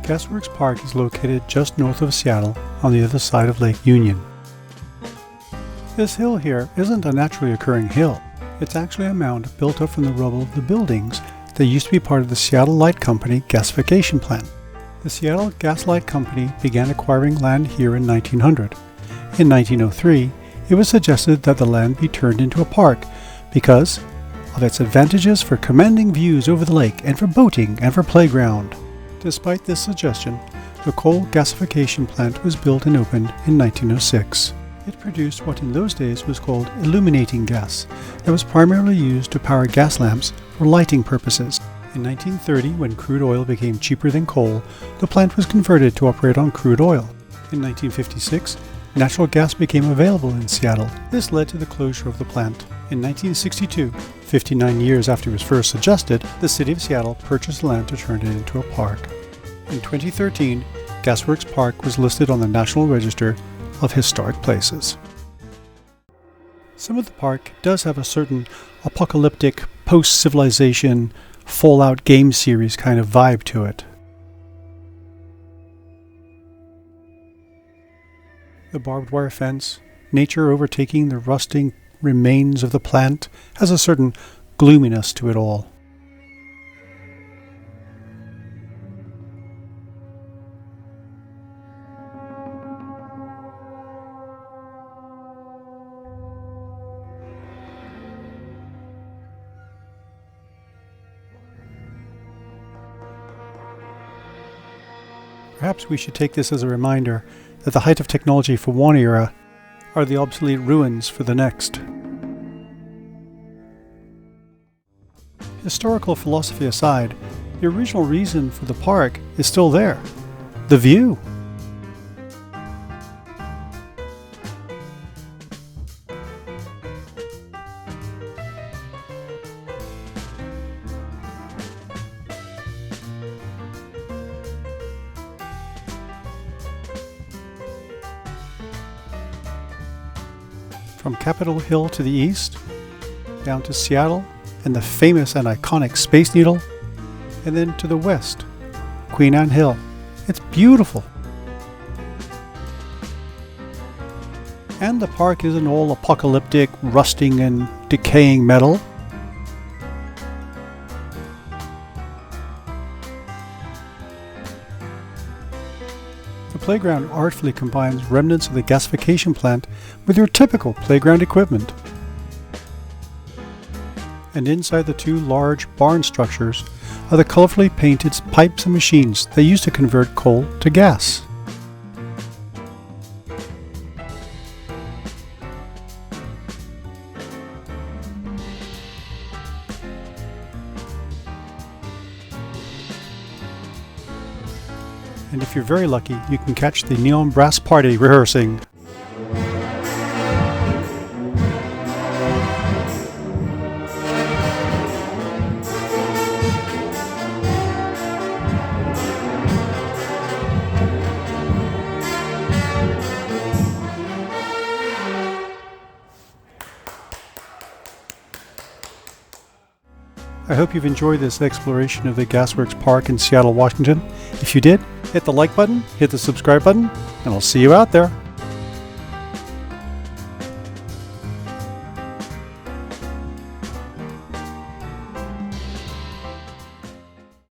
Gasworks Park is located just north of Seattle on the other side of Lake Union. This hill here isn't a naturally occurring hill. It's actually a mound built up from the rubble of the buildings that used to be part of the Seattle Light Company gasification plant. The Seattle Gas Light Company began acquiring land here in 1900. In 1903, it was suggested that the land be turned into a park because of its advantages for commanding views over the lake and for boating and for playground. Despite this suggestion, the coal gasification plant was built and opened in 1906. It produced what in those days was called illuminating gas that was primarily used to power gas lamps for lighting purposes. In 1930, when crude oil became cheaper than coal, the plant was converted to operate on crude oil. In 1956, natural gas became available in Seattle. This led to the closure of the plant. In 1962, 59 years after it was first suggested, the city of Seattle purchased land to turn it into a park. In 2013, Gasworks Park was listed on the National Register of Historic Places. Some of the park does have a certain apocalyptic, post-civilization, Fallout game series kind of vibe to it. The barbed wire fence, nature overtaking the rusting remains of the plant, has a certain gloominess to it all. Perhaps we should take this as a reminder that the height of technology for one era are the obsolete ruins for the next. Historical philosophy aside, the original reason for the park is still there: the view. From Capitol Hill to the east, down to Seattle and the famous and iconic Space Needle, and then to the west, Queen Anne Hill. It's beautiful. And the park isn't all apocalyptic, rusting and decaying metal. The playground artfully combines remnants of the gasification plant with your typical playground equipment. And inside the two large barn structures are the colorfully painted pipes and machines they use to convert coal to gas. And if you're very lucky, you can catch the neon brass party rehearsing. I hope you've enjoyed this exploration of the Gasworks Park in Seattle, Washington. If you did, hit the like button, hit the subscribe button, and I'll see you out there.